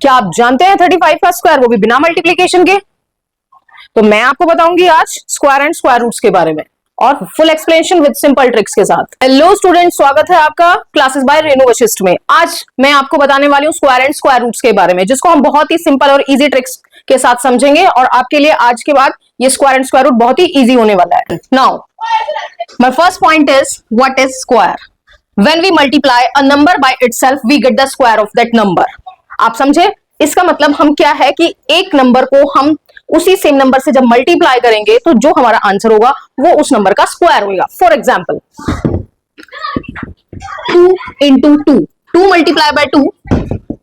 क्या आप जानते हैं 35 का स्क्वायर, वो भी बिना मल्टीप्लीकेशन के? तो मैं आपको बताऊंगी आज स्क्वायर एंड स्क्वायर रूट्स के बारे में और full explanation with simple tricks के साथ। हेलो स्टूडेंट, स्वागत है आपका क्लासेस बाय रेनू वशिष्ठ में। आज मैं आपको बताने वाली हूँ स्क्वायर एंड स्क्वायर रूट्स के बारे में, जिसको हम बहुत ही सिंपल और इजी ट्रिक्स के साथ समझेंगे और आपके लिए आज के बाद ये स्क्वायर एंड स्क्वायर रूट बहुत ही इजी होने वाला है। Now my first point is what is square. When we multiply a number by itself, we get the square of that number. आप समझे? इसका मतलब हम क्या है कि एक नंबर को हम उसी सेम नंबर से जब मल्टीप्लाई करेंगे तो जो हमारा आंसर होगा वो उस नंबर का स्क्वायर होगा। For example 2 into 2 multiply by 2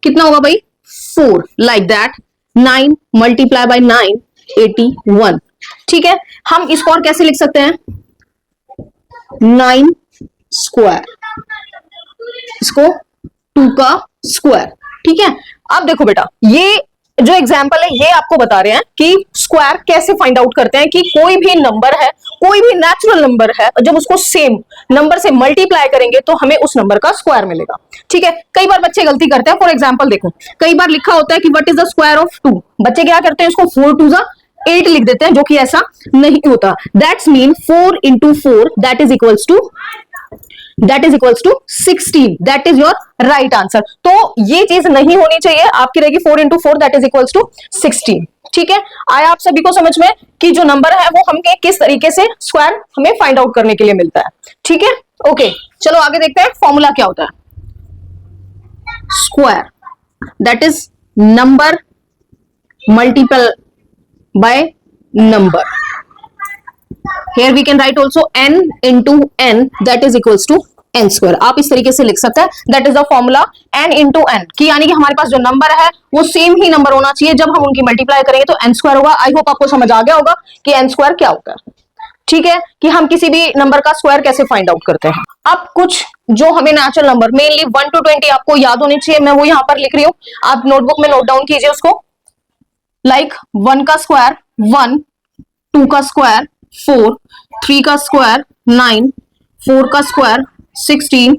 कितना होगा भाई? 4। Like that 9 multiply by 9 81। ठीक है, हम इसको और कैसे लिख सकते हैं? 9 स्क्वायर, इसको 2 का स्क्वायर। ठीक है, अब देखो बेटा, ये जो एग्जांपल है ये आपको बता रहे हैं कि स्क्वायर कैसे फाइंड आउट करते हैं कि कोई भी नंबर है, कोई भी नेचुरल नंबर है, जब उसको सेम नंबर से मल्टीप्लाई करेंगे तो हमें उस नंबर का स्क्वायर मिलेगा। ठीक है, कई बार बच्चे गलती करते हैं। फॉर एग्जांपल देखो, कई बार लिखा होता है कि what is the square of 2। बच्चे क्या करते हैं, उसको 4 2 8 लिख देते हैं, जो कि ऐसा नहीं होता। That's mean 4 into 4 that is equals to 16। That is your right answer. तो ये चीज नहीं होनी चाहिए, आपकी रहेगी 4 into 4 that is equals to 16। ठीक है, आया आप सभी को समझ में कि जो नंबर है वो हमें किस तरीके से स्क्वायर हमें फाइंड आउट करने के लिए मिलता है। ठीक है, ओके, चलो आगे देखते हैं फॉर्मूला क्या होता है। Square that is number multiple by number. Here we can write also n into n that is equals to n square। आप इस तरीके से लिख सकते हैं, that is the formula n into n कि यानी कि हमारे पास जो नंबर है वो सेम ही नंबर होना चाहिए, जब हम उनकी मल्टीप्लाई करेंगे तो n स्क्वायर होगा। आई होप आपको समझ आ गया होगा कि n स्क्वायर क्या होता है। ठीक है, कि हम किसी भी नंबर का स्क्वायर कैसे फाइंड आउट करते हैं। अब कुछ जो हमें नेचुरल नंबर मेनली 1 to 20 आपको याद होनी चाहिए, मैं वो यहां पर लिख रही हूँ, आप नोटबुक में नोट डाउन कीजिए उसको। लाइक 1 का स्क्वायर 1, 2 का स्क्वायर 4, 3 का स्क्वायर 9, 4 का स्क्वायर 16,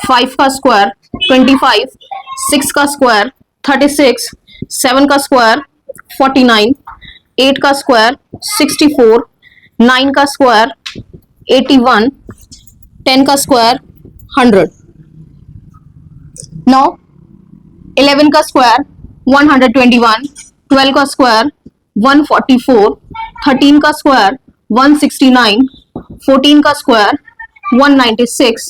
5 का स्क्वायर 25, 6 का स्क्वायर 36, 7 का स्क्वायर 49, 8 का स्क्वायर 64, 9 का स्क्वायर 81, 10 का स्क्वायर 100। नाउ 11 का स्क्वायर 121, 12 का स्क्वायर 144, 13 का स्क्वायर 169, 14 का स्क्वायर 196,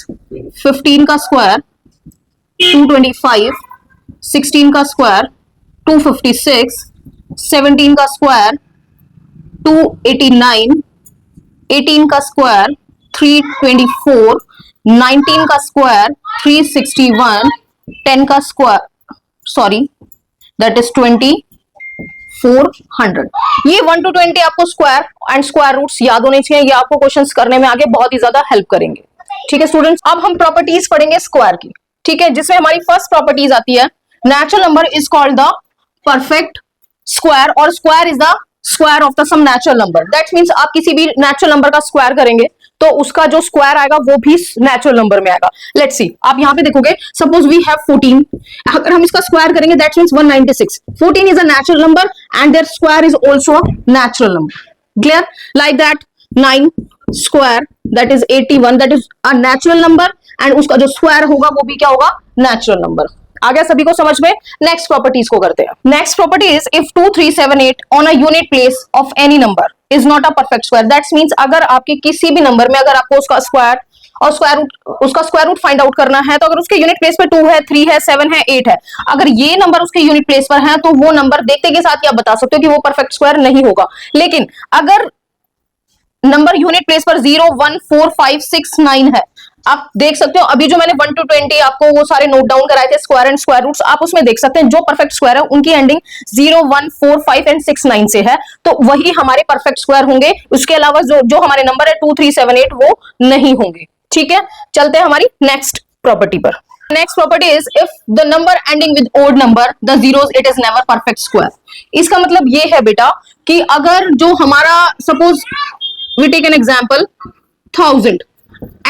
15 का स्क्वायर 225, 16 का स्क्वायर 256, 17 का स्क्वायर 289, 18 का स्क्वायर 324, 19 का स्क्वायर 361, 10 का स्क्वायर दैट इज 400। ये 1 to 20 आपको स्क्वायर एंड स्क्वायर रूट्स याद होने चाहिए, ये आपको क्वेश्चंस करने में आगे बहुत ही ज्यादा हेल्प करेंगे। ठीक है स्टूडेंट्स, अब हम प्रॉपर्टीज पढ़ेंगे स्क्वायर की। ठीक है, जिसमें हमारी फर्स्ट प्रॉपर्टीज आती है natural number is called the perfect square और square is the square of the some natural number. That means आप किसी भी नेचुरल नंबर का स्क्वायर करेंगे तो उसका जो स्क्वायर आएगा वो भी नेचुरल नंबर में आएगा। लेट्स सी, आप यहां पे देखोगे, सपोज वी हैव 14, अगर हम इसका स्क्वायर करेंगे that means 196। 14 is a natural number and their square is also a natural number. Clear? Like that 9 square that is 81, that is a natural number and उसका जो स्क्वायर होगा वो भी क्या होगा? Natural number. आ गया सभी को समझ में? नेक्स्ट प्रॉपर्टीज को करते हैं। Next property is if 2 3 7 8 on a unit place of any number is not a perfect square. That's means अगर आपके किसी भी नंबर में अगर आपको उसका स्क्वायर और स्क्वायर रूट फाइंड आउट करना है, तो अगर उसके यूनिट प्लेस पे 2 है, 3 है, 7 है, 8 है, अगर ये नंबर उसके यूनिट प्लेस पर है तो वो नंबर देखते के साथ ही आप बता सकते हो कि वो परफेक्ट स्क्वायर नहीं होगा। लेकिन अगर नंबर यूनिट प्लेस पर 0 1 4 5 6 9 है, आप देख सकते हो अभी जो मैंने 1 to 20 आपको वो सारे नोट डाउन कराए थे स्क्वायर एंड स्क्वायर रूट्स, आप उसमें देख सकते हैं जो परफेक्ट स्क्वायर है उनकी एंडिंग 0 1 4 5 एंड 6 9 से है, तो वही हमारे परफेक्ट स्क्वायर होंगे। उसके अलावा जो हमारे नंबर है 2 3 7 8 वो नहीं होंगे। ठीक है, चलते हैं हमारी नेक्स्ट प्रॉपर्टी पर। Next property is if the number ending with odd number the zeros it is never perfect square. इसका मतलब ये है बेटा कि अगर जो हमारा suppose we take an example 1000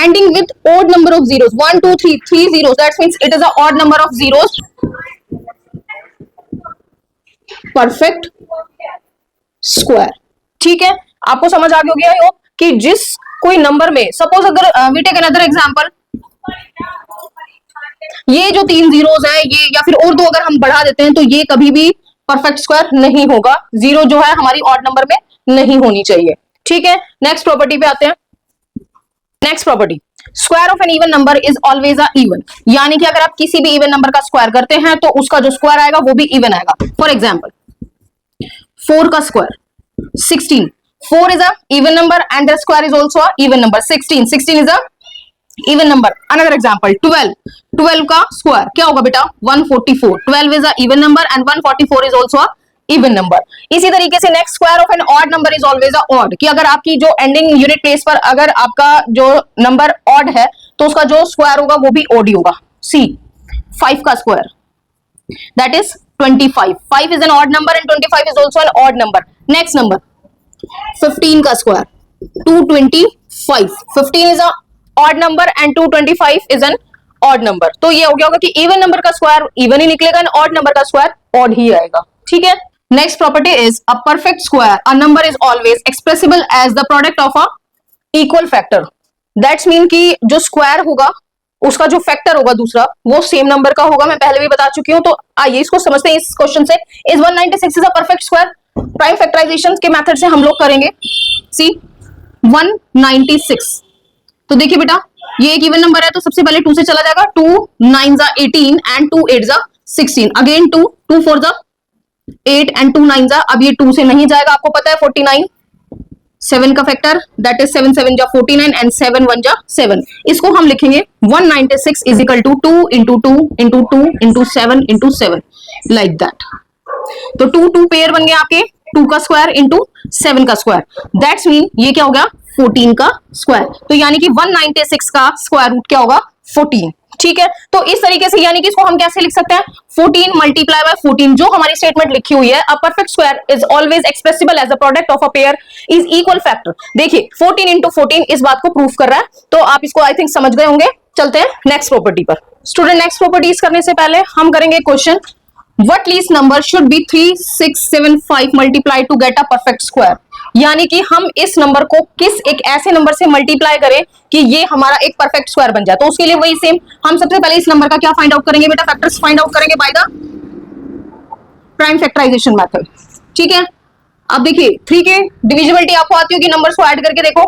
ending with odd number of zeros 1 2 3 3 zeros, that means it is a odd number of zeros perfect square. ठीक है, आपको समझ आ गई होगी आई होप कि जिस कोई नंबर में सपोज अगर वी टेक अनदर एग्जांपल, ये जो 3 जीरोस हैं ये या फिर और दो अगर हम बढ़ा देते हैं तो ये कभी भी परफेक्ट स्क्वायर नहीं होगा। जीरो जो है हमारी ऑड नंबर में नहीं होनी चाहिए। ठीक है, नेक्स्ट प्रॉपर्टी पे आते हैं। Next property, square of an even number is always a even, यानी कि अगर आप किसी भी इवन नंबर का स्क्वायर करते हैं तो उसका जो स्क्वायर आएगा वो भी इवन आएगा। फॉर एग्जाम्पल 4 का square 16, 4 is a even number and their square is also a even number। 16 is a even number। Another example 12 का स्क्वायर क्या होगा बेटा 144। 12 is a even number and 144 is also a even number। इसी तरीके से next square of an odd number is always a odd, कि अगर आपकी जो एंडिंग यूनिट प्लेस पर अगर आपका जो नंबर ऑड है तो उसका जो स्क्वायर होगा वो भी ऑड ही होगा। सी 5 का square that is 25। 5 is an odd number and 25 is also an odd number। Next number 15 का square 225। 15 is a odd number and 225 is an odd number। तो ये हो गया होगा कि इवन नंबर का स्क्वायर इवन ही निकलेगा और ऑड नंबर का स्क्वायर ऑड ही आएगा। ठीक है, next property is a perfect square a number is always expressible as the product of a equal factor. That's mean कि जो स्क्वायर होगा उसका जो फैक्टर होगा दूसरा वो सेम नंबर का होगा। मैं पहले भी बता चुकी हूं, तो आइए इसको समझते हैं इस क्वेश्चन से। Is 196 is a perfect square? Prime factorization के मेथड से हम लोग करेंगे। सी 196, तो देखिए बेटा ये एक इवन नंबर है तो सबसे पहले 2 से चला जाएगा। 2 9 18 एंड 2 8 16। अगेन 2 2 4 8 एंड 2 9 अब ये 2 से नहीं जाएगा, आपको पता है 49। 7 का फैक्टर दैट इज 7 7 49 एंड 7 1 7। इसको हम लिखेंगे 196 is equal to 2 into 2 into 2 into 7 into 7 like that. तो 2 2 पेयर बन गए आपके 2 का स्क्वायर इंटू 7 का स्क्वायर। दैट्स मीन ये क्या हो गया 14 का स्क्वायर। तो यानी कि 196 का स्क्वायर रूट क्या होगा 14। ठीक है, तो इस तरीके से यानी कि इसको हम कैसे लिख सकते हैं 14 मल्टीप्लाई बाय 14, जो हमारी स्टेटमेंट लिखी हुई है। A perfect square is always expressible as the product of a pair is equal factor. देखिए 14 इंटू 14 इस बात को प्रूफ कर रहा है, तो आप इसको आई थिंक समझ गए होंगे। चलते हैं नेक्स्ट प्रॉपर्टी पर। स्टूडेंट नेक्स्ट प्रॉपर्टीज करने से पहले हम करेंगे question, what least number should be 3675 multiply to get a perfect square. यानी कि हम इस नंबर को किस एक ऐसे नंबर से मल्टीप्लाई करें कि ये हमारा एक परफेक्ट स्क्वायर बन जाए। तो उसके लिए वही सेम, हम सबसे पहले इस नंबर का क्या फाइंड आउट करेंगे बेटा, फैक्टर्स फाइंड आउट करेंगे by the prime factorization method. ठीक है, अब देखिए 3 के डिविजिबिलिटी आपको आती होगी, नंबर्स को ऐड करके देखो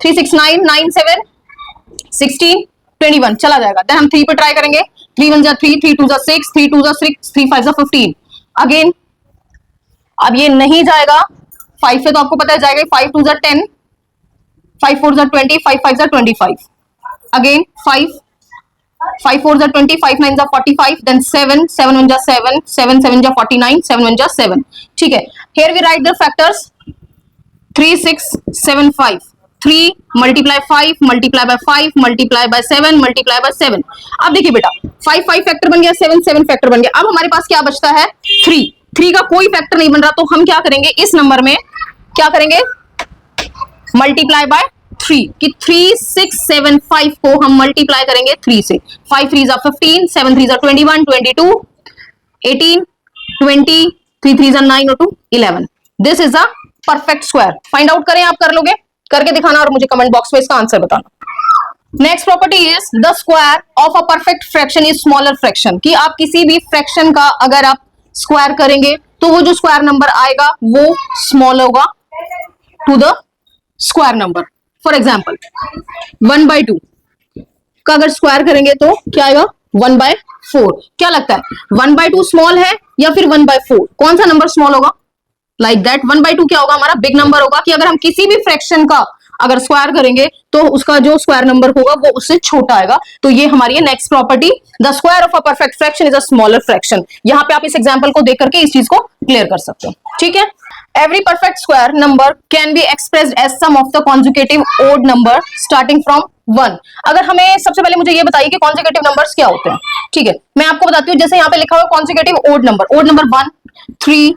3 6 9 9 7 16 21 चला जाएगा। देन हम 3 पे ट्राई करेंगे, 3 1 3 3 2 6 3 2 6 3 5 15। अगेन अब ये नहीं जाएगा 5 से, तो आपको पता है जाएगा 5 2 10 5 4 20 5 5 25। Again 5 5 4 20 5 9 45 then 7 7 1 7 7 7 49 7 1 7। ठीक है, here we write the factors 3 6 7 5 3 multiply 5 multiply by 5 multiply by 7 multiply by 7। अब देखिए बेटा 5 5 फैक्टर बन गया, 7 7 फैक्टर बन गया। अब हमारे पास क्या बचता है 3 3 का कोई फैक्टर नहीं बन रहा, तो हम क्या करेंगे इस नंबर में क्या करेंगे मल्टीप्लाई बाय 3 कि 3 6 7 5 को हम मल्टीप्लाई करेंगे 3 से। 5 3 15 7 3 21 22 18 20 3 3 9 और 2 11। This is a perfect square. Find out करें, आप कर लोगे, करके दिखाना और मुझे कमेंट बॉक्स में इसका आंसर बताना। Next property is the square of a perfect fraction is smaller fraction, कि आप किसी भी फ्रैक्शन का अगर आप स्क्वायर करेंगे तो वो जो स्क्वायर नंबर आएगा वो स्मॉल होगा to the square number. For example 1/2 का अगर स्क्वायर करेंगे तो क्या आएगा 1/4। क्या लगता है 1/2 स्मॉल है या फिर 1/4, कौन सा नंबर स्मॉल होगा? लाइक दैट 1/2 क्या होगा हमारा बिग नंबर होगा, कि अगर हम किसी भी फ्रैक्शन का अगर स्क्वायर करेंगे तो उसका जो स्क्वायर नंबर होगा वो उससे छोटा आएगा। तो ये हमारी है next property, the square of a perfect fraction is a smaller fraction. यहाँ पे आप इस एग्जांपल को देख करके इस चीज को क्लियर कर सकते हो। ठीक है, every perfect square number can be expressed as sum of the conjugative odd number starting from 1। अगर हमें सबसे पहले मुझे ये बताइए कि कॉन्जुगेटिव नंबर्स क्या होते हैं। ठीक है, मैं आपको बताती हूँ, जैसे यहाँ पे लिखा हुआ conjugative odd number 1 3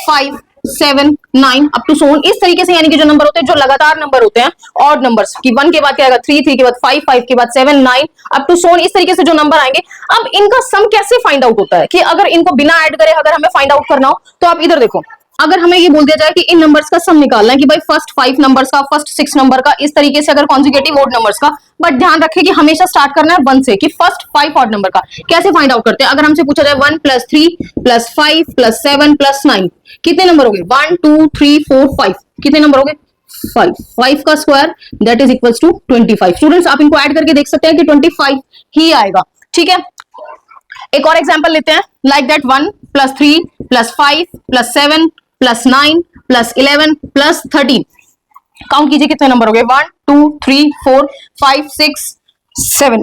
5 7 9 up to so on, इस तरीके से, यानी कि जो नंबर होते हैं, जो लगातार नंबर होते हैं, ऑड नंबर्स की 1 के बाद क्या आएगा 3, 3 के बाद 5, 5 के बाद 7 9 अप टू सोन, इस तरीके से जो नंबर आएंगे। अब इनका सम कैसे फाइंड आउट होता है कि अगर इनको बिना ऐड करे अगर हमें फाइंड आउट करना हो, तो आप इधर देखो, अगर हमें ये बोल दिया जाए कि इन नंबर्स का सम निकालना है कि भाई फर्स्ट 5 नंबर्स का, फर्स्ट 6 नंबर का, इस तरीके से अगर कॉन्जिक्यूटिव ऑड नंबर्स का, बट ध्यान रखें कि हमेशा स्टार्ट करना है 1 से, कि फर्स्ट 5 ऑड नंबर का कैसे फाइंड आउट करते हैं। अगर हमसे पूछा जाए 1 + 3 + 5 + 7 + 9 कितने नंबर हो गए, 1 2 3 4 5, कितने नंबर हो गए 5, 5 का square that is equals to 25। Students आप इनको ऐड करके देख सकते हैं कि 25 ही आएगा। ठीक है, एक और एग्जांपल लेते हैं, लाइक दैट 1 + 3 + 5 + 7 + 9 + 11 + 13, काउंट कीजिए कितने नंबर हो गए, 1 2 3 4 5 6 7,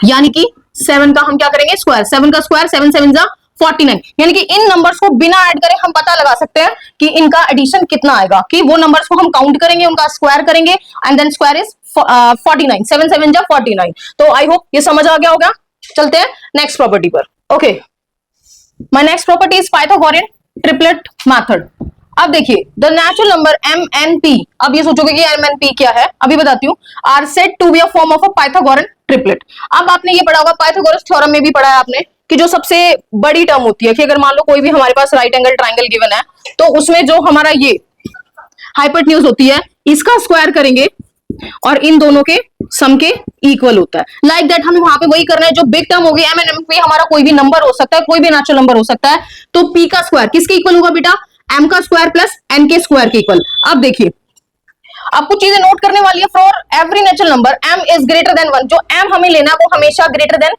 यानी कि 7 का हम क्या करेंगे स्क्वायर, 7 का स्क्वायर 7 7 जा 49, यानी कि इन नंबर्स को बिना ऐड करे हम पता लगा सकते हैं कि इनका एडिशन कितना आएगा, कि वो नंबर्स को हम काउंट करेंगे, उनका स्क्वायर करेंगे, एंड देन स्क्वायर इज 49, 7 7 जा 49। तो आई होप ये समझ आ गया होगा। चलते हैं नेक्स्ट प्रॉपर्टी पर। Okay, my next property is Pythagorean triplet method. अब देखिए, द नेचुरल नंबर MNP, अब ये सोचोगे कि MNP क्या है, अभी बताती हूँ, are said to be a form of a Pythagorean triplet. अब आपने ये पढ़ा होगा, पाइथागोरस थ्योरम में भी पढ़ा है आपने, कि जो सबसे बड़ी टर्म होती है, कि अगर मान लो कोई भी हमारे पास राइट एंगल ट्राइंगल गिवन है, तो उसमें जो हमारा ये हाइपोटेन्यूज होती है, इसका स्क्वायर करेंगे और इन दोनों के सम के इक्वल होता है। लाइक दैट हमें वहां पे वही करना है, जो बिग टर्म होगी MNP, हमारा कोई भी नंबर हो सकता है, कोई भी नेचुरल नंबर हो सकता है, तो P का स्क्वायर किसके इक्वल होगा बेटा, M का स्क्वायर प्लस N के स्क्वायर के इक्वल। अब देखिए, आपको चीजें नोट करने वाली है, for every natural number M is greater than 1, जो M हमें लेना है वो हमेशा ग्रेटर देन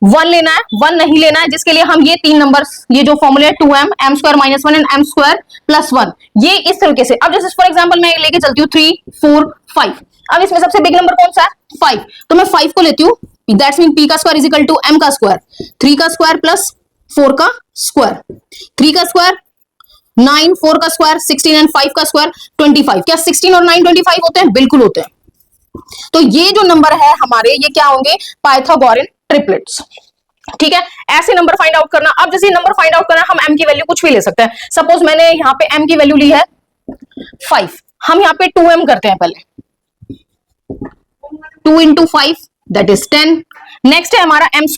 1 लेना है, 1 नहीं लेना है, जिसके लिए हम ये 3 नंबर्स, ये जो फॉर्मूला है 2m m² - 1 एंड m² + 1, ये इस तरीके से। अब जैसे फॉर एग्जांपल मैं लेके चलती हूँ 3 4 5, अब इसमें सबसे बिग नंबर कौन सा है 5, तो मैं 5 को लेती हूँ, दैट्स मीन P का square is equal to M का स्क्वायर, 3 का स्क्वायर प्लस 4 का स्क्वायर, 3 का स्क्वायर 9, 4 का स्क्वायर 16 एंड 5 का स्क्वायर 25। क्या 16 और 9 25 होते हैं? बिल्कुल होते हैं। तो ये जो नंबर है हमारे, ये क्या होंगे, पाइथागोरियन ट्रिपलेट्स। ठीक है, ऐसे नंबर फाइंड आउट करना। अब जैसे नंबर फाइंड आउट करना, हम M की वैल्यू कुछ भी ले सकते हैं। सपोज मैंने यहाँ पे M की वैल्यू ली है 5, हम यहाँ पे 2m करते हैं पहले, 2 × 5 दैट इज 10। नेक्स्ट है हमारा M² -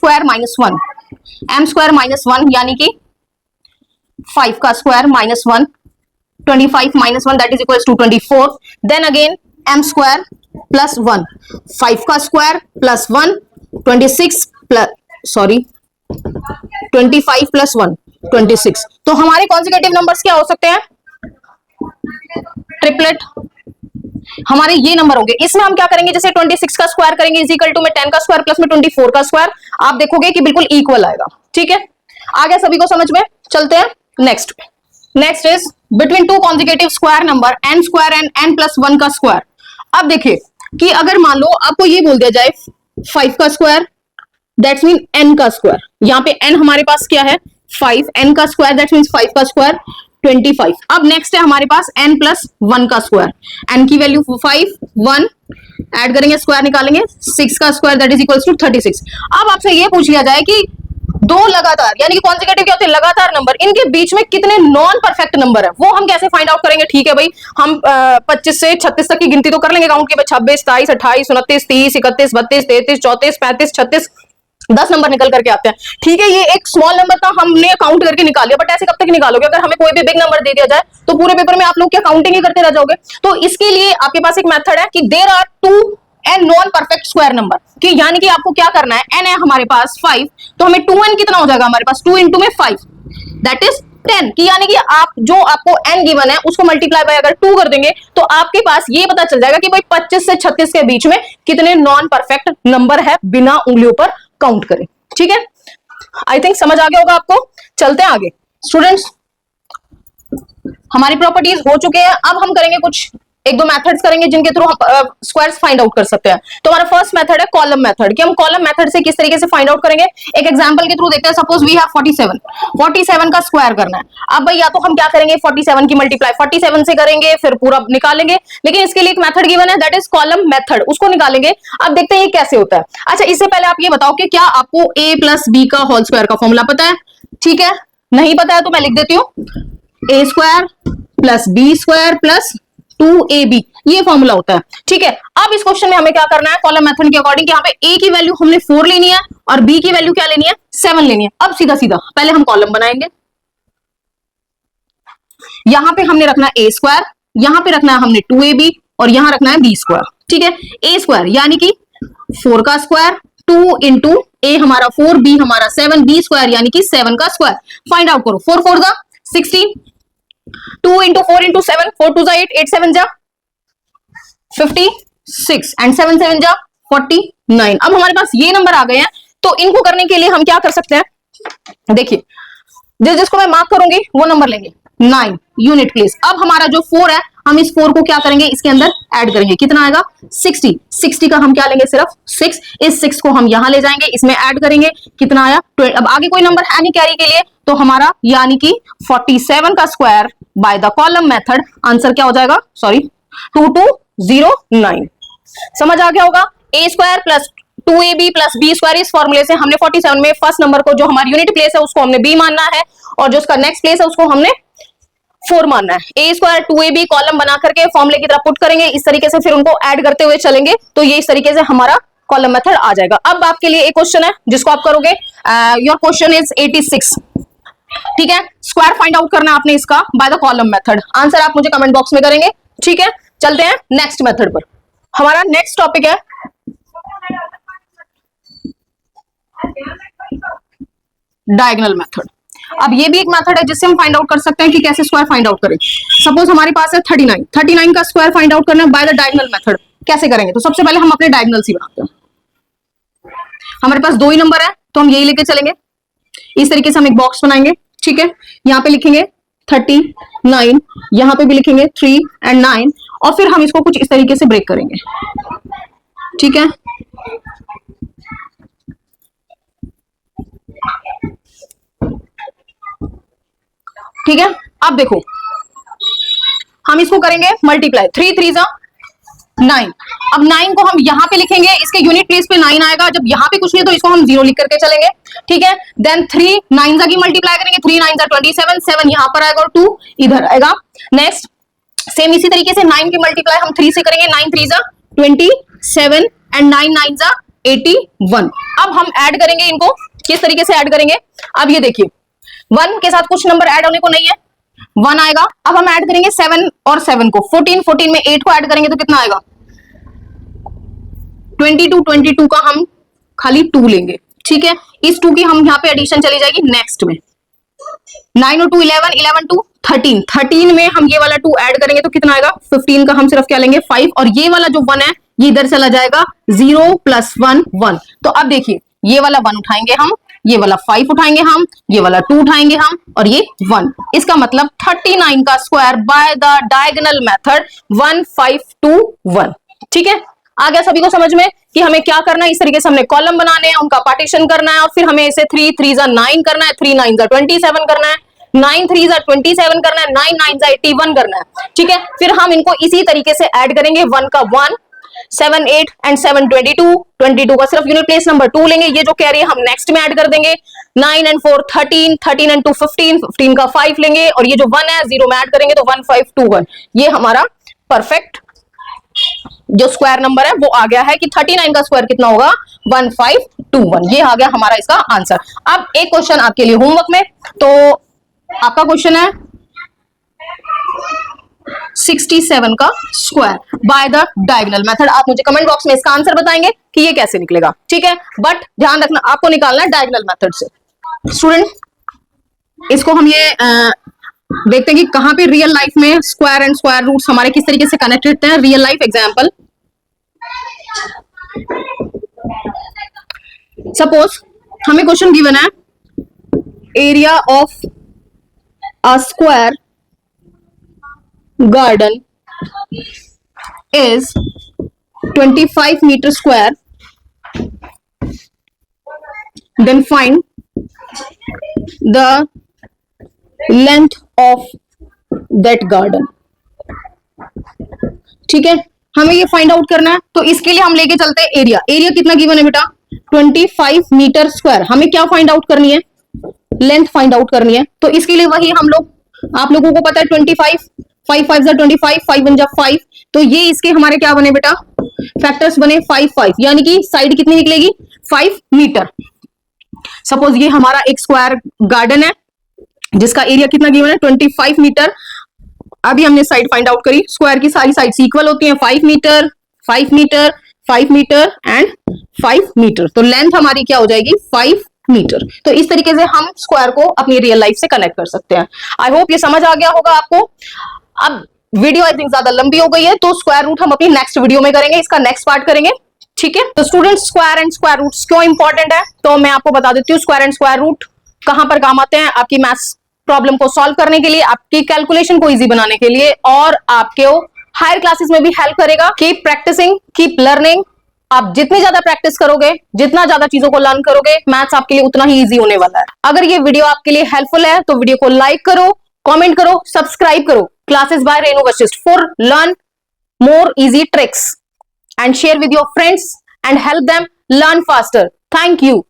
1, M² - 1 यानी कि 5 का square - 1, 25 - 1 that is equals to 24। Then again M² + 1, 5 का स्क्वायर प्लस 1, 26 प्लस 25 + 1 26। तो हमारे कॉन्जिक्यूटिव नंबर्स क्या हो सकते हैं, ट्रिपलेट हमारे ये नंबर होंगे। इसमें हम क्या करेंगे, जैसे 26 का स्क्वायर करेंगे इज इक्वल टू में 10 का स्क्वायर प्लस में 24 का स्क्वायर, आप देखोगे कि बिल्कुल इक्वल आएगा। ठीक है, आ गया सभी को समझ में। चलते हैं next. Next is between two consecutive square number n² and n+1 का स्क्वायर। अब देखिए कि अगर मान लो आपको ये बोल दिया जाए 5 का स्क्वायर दैट्स मीन n का स्क्वायर, यहाँ पे n हमारे पास क्या है 5, n का स्क्वायर दैट्स मीन 5 का स्क्वायर 25। अब नेक्स्ट है हमारे पास n+1 का स्क्वायर, n की वैल्यू 5 1 ऐड करेंगे, स्क्वायर निकालेंगे, 6 का square that is equals to 36। अब आपसे ये पूछ लिया जाए कि दो लगातार, यानी कि कॉन्जिक्यूटिव क्या होते हैं, लगातार नंबर, इनके बीच में कितने नॉन परफेक्ट नंबर है, वो हम कैसे फाइंड आउट करेंगे। ठीक है भाई, हम 25 से 36 तक की गिनती तो कर लेंगे, काउंट के 26 27 28 29 30 31 32 33 34 35 36 10 नंबर निकल करके आते हैं। ठीक है, ये एक स्मॉल नंबर था, हमने काउंट करके निकाल लिया, बट ऐसे कब तक निकालोगे, अगर हमें कोई भी बिग नंबर दे दिया जाए तो पूरे पेपर में आप लोग क्या काउंटिंग ही करते रह जाओगे। तो इसके लिए आपके पास एक मेथड है कि there are 2 n non perfect square number, कि यानी कि आपको क्या करना है, n है हमारे पास 5, तो हमें 2n कितना हो जाएगा हमारे पास, 2 × में 5 दैट इज 10, कि यानी कि आप जो आपको n गिवन है उसको मल्टीप्लाई बाय अगर 2 कर देंगे तो आपके पास ये पता चल जाएगा कि भाई 25 से 36 के बीच में कितने नॉन परफेक्ट नंबर है बिना उंगलियों पर काउंट करें। ठीक है, आई थिंक समझ आ गया होगा आपको। चलते हैं आगे स्टूडेंट्स, हमारी प्रॉपर्टीज हो चुके हैं, अब हम करेंगे कुछ एक दो मेथड्स करेंगे जिनके थ्रू हम स्क्वायर्स फाइंड आउट कर सकते हैं। तो हमारा फर्स्ट मेथड है कॉलम मेथड, कि हम कॉलम मेथड से किस तरीके से फाइंड आउट करेंगे, एक एग्जांपल के थ्रू देखते हैं। सपोज वी हैव 47 का स्क्वायर करना है। अब भाई या तो हम क्या करेंगे 47 की मल्टीप्लाई 47 से करेंगे, फिर पूरा निकालेंगे, लेकिन इसके लिए एक मेथड गिवन है दैट इज कॉलम मेथड, उसको निकालेंगे। अब देखते हैं ये कैसे होता है। अच्छा, इससे पहले आप ये बताओ कि क्या आपको a + b का होल स्क्वायर का फॉर्मूला पता है? ठीक है, नहीं पता है तो मैं लिख देती हूँ, A square plus B square plus 2ab, ये फॉर्मूला होता है। ठीक है, अब इस क्वेश्चन में हमें क्या करना है, कॉलम मेथड के अकॉर्डिंग, यहाँ पे a की वैल्यू हमने 4 लेनी है और b की वैल्यू क्या लेनी है, 7 लेनी है। अब सीधा सीधा पहले हम कॉलम बनाएंगे, यहां पे हमने रखना है a स्क्वायर, यहां पे रखना है हमने 2ab और यहां रखना है b स्क्वायर। ठीक है, a स्क्वायर यानी कि 4 का स्क्वायर, 2 इंटू a हमारा 4, b हमारा 7, b स्क्वायर यानी कि 7 का स्क्वायर। फाइंड आउट करो, 4 4 जा 16, 2 इंटू 4 इंटू 7, 4 2 जा 8, 8 7 जा 56 एंड 7 7 जा 49। अब हमारे पास ये नंबर आ गए हैं, तो इनको करने के लिए हम क्या कर सकते हैं, देखिए जिसको मैं मार्क करूंगी वो नंबर लेंगे 9 यूनिट प्लेस। अब हमारा जो 4 है, हम इस 4 को क्या करेंगे, इसके अंदर ऐड करेंगे, कितना आएगा 60। 60 का हम क्या लेंगे, सिर्फ 6। इस 6 को हम यहां ले जाएंगे, इसमें ऐड करेंगे, कितना आया 20। अब आगे कोई नंबर है नहीं कैरी के लिए, तो हमारा यानी कि 47 का square by the column method, answer क्या हो जाएगा, सॉरी 2209। समझ आ गया होगा, A square plus 2ab plus B square, इस फॉर्मूले से हमने 47 में फर्स्ट नंबर को जो हमारी यूनिट प्लेस है उसको हमने b मानना है और जो उसका नेक्स्ट प्लेस है उसको हमने 4 मानना है। ए स्क्वायर 2ab कॉलम बना करके फॉर्मूले की तरफ पुट करेंगे, इस तरीके से फिर उनको ऐड करते हुए चलेंगे, तो ये इस तरीके से हमारा कॉलम मेथड आ जाएगा। अब आपके लिए एक क्वेश्चन है जिसको आप करोगे, योर क्वेश्चन इज 86। ठीक है, स्क्वायर फाइंड आउट करना है आपने इसका bye the column method, answer आप मुझे कमेंट बॉक्स में करेंगे। ठीक है, चलते हैं नेक्स्ट मेथड पर। हमारा नेक्स्ट टॉपिक है डायगोनल मेथड। अब ये भी एक मेथड है जिससे हम फाइंड आउट कर सकते हैं कि कैसे स्क्वायर फाइंड आउट करें। सपोज हमारे पास है 39 का स्क्वायर फाइंड आउट करना है बाय द डायगोनल मेथड, कैसे करेंगे, तो सबसे पहले हम अपने डायगोनल्स ही बनाते हैं। हमारे पास 2 ही नंबर है तो हम यही लेके चलेंगे, इस तरीके से हम एक बॉक्स बनाएंगे। ठीक है, यहाँ पे लिखेंगे 39, यहाँ पे भी लिखेंगे 3 एंड 9 और फिर हम इसको कुछ इस तरीके से ब्रेक करेंगे। ठीक है, ठीक है, अब देखो हम इसको करेंगे मल्टीप्लाई, 3 3 जा 9। अब 9 को हम यहां पे लिखेंगे, इसके यूनिट प्लेस पे 9 आएगा, जब यहां पे कुछ नहीं है तो इसको हम 0 लिख करके चलेंगे। ठीक है, देन 3 9 जा की मल्टीप्लाई करेंगे, 3 9 जा 27, 7 यहां पर आएगा और 2 इधर आएगा। नेक्स्ट सेम इसी तरीके से 9 की मल्टीप्लाई हम 3 से करेंगे, 9 3 जा 27 एंड 9 9 जा 81। अब हम ऐड करेंगे इनको, किस तरीके से ऐड करेंगे, अब ये देखिए 1 के साथ कुछ नंबर ऐड होने को नहीं है, 1 आएगा। अब हम ऐड करेंगे 7 और 7 को, 14 में 8 को ऐड करेंगे तो कितना आएगा 22 का हम खाली 2 लेंगे। ठीक है, इस 2 की हम यहाँ पे एडिशन चली जाएगी नेक्स्ट में, 9 और 2 11 2 13 में हम ये वाला 2 ऐड करेंगे तो कितना आएगा 15 का हम सिर्फ क्या लेंगे 5 और ये वाला जो 1 है ये इधर चला जाएगा, 0 + 1 1। तो अब देखिए ये वाला 1 उठाएंगे हम, ये वाला 5 उठाएंगे हम, ये वाला 2 उठाएंगे हम और ये 1। इसका मतलब 39 का square by the diagonal method 1521। ठीक है, आ गया सभी को समझ में कि हमें क्या करना है, इस तरीके से हमने कॉलम बनाने हैं, उनका पार्टीशन करना है और फिर हमें इसे 3 3 जा 9 करना है, 3 9 जा 27 करना है, 9 3 जा 27 करना है, 9 9 जा 81 करना है। ठीक है, फिर हम इनको इसी तरीके से ऐड करेंगे, 1 का 1 7 8 एंड 7 22 का सिर्फ यूनिट प्लेस नंबर 2 लेंगे, ये जो कह रही है हम नेक्स्ट में ऐड कर देंगे, 9 एंड 4 13 एंड 2 15 का 5 लेंगे और ये जो 1 है 0 में ऐड करेंगे तो 1521। ये हमारा परफेक्ट जो स्क्वायर नंबर है वो आ गया है कि 39 का स्क्वायर कितना होगा 1521। ये आ गया हमारा इसका आंसर। अब एक क्वेश्चन आपके लिए होमवर्क में, तो आपका क्वेश्चन है 67 का square by the diagonal method. आप मुझे कमेंट बॉक्स में इसका आंसर बताएंगे कि ये कैसे निकलेगा। ठीक है, बट ध्यान रखना आपको निकालना है डायगोनल मेथड से। स्टूडेंट इसको हम ये देखते हैं कि कहां पे रियल लाइफ में स्क्वायर एंड स्क्वायर रूट्स हमारे किस तरीके से कनेक्टेड हैं। रियल लाइफ एग्जांपल, सपोज हमें क्वेश्चन गिवन है, area of a square garden is 25 meter square, then find the length of that garden। ठीक है, हमें ये फाइंड आउट करना है, तो इसके लिए हम लेके चलते हैं एरिया। एरिया कितना गिवन है बेटा 25 मीटर स्क्वायर। हमें क्या फाइंड आउट करनी है, लेंथ फाइंड आउट करनी है, तो इसके लिए वही हम लोग आप लोगों को पता है 25, 5 5 25, 5 1 5, तो ये इसके हमारे क्या बने बेटा, फैक्टर्स बने 5 5, यानी कि साइड कितनी निकलेगी 5 मीटर। सपोज ये हमारा एक स्क्वायर गार्डन है जिसका एरिया कितना गिवन है 25 मीटर। अभी हमने साइड फाइंड आउट करी, स्क्वायर की सारी साइड्स इक्वल होती हैं, 5 metre 5 metre 5 metre and 5 metre, तो लेंथ हमारी क्या हो जाएगी 5 मीटर। तो इस तरीके से हम स्क्वायर को अपनी रियल लाइफ से कनेक्ट कर सकते हैं। आई होप ये समझ आ गया होगा आपको। अब वीडियो आई थिंक ज्यादा लंबी हो गई है, तो स्क्वायर रूट हम अपनी नेक्स्ट वीडियो में करेंगे, इसका नेक्स्ट पार्ट करेंगे, ठीक है। तो student square and square roots क्यों इंपॉर्टेंट है, तो मैं आपको बता देती हूँ। स्क्वायर एंड स्क्वायर रूट कहां पर काम आते हैं, आपकी मैथ्स प्रॉब्लम को सॉल्व करने के लिए, आपकी कैलकुलेशन को इजी बनाने के लिए, और आपके हायर क्लासेस में भी हेल्प करेगा। Keep practising, keep learning. आप जितनी ज्यादा प्रैक्टिस करोगे, जितना ज्यादा चीजों को लर्न करोगे, मैथ्स आपके लिए उतना ही इजी होने वाला है। अगर ये वीडियो आपके लिए हेल्पफुल है तो वीडियो को लाइक करो, कमेंट करो, सब्सक्राइब करो। Classes bye Renu Vashishtha for learn more easy tricks and share with your friends and help them learn faster. Thank you.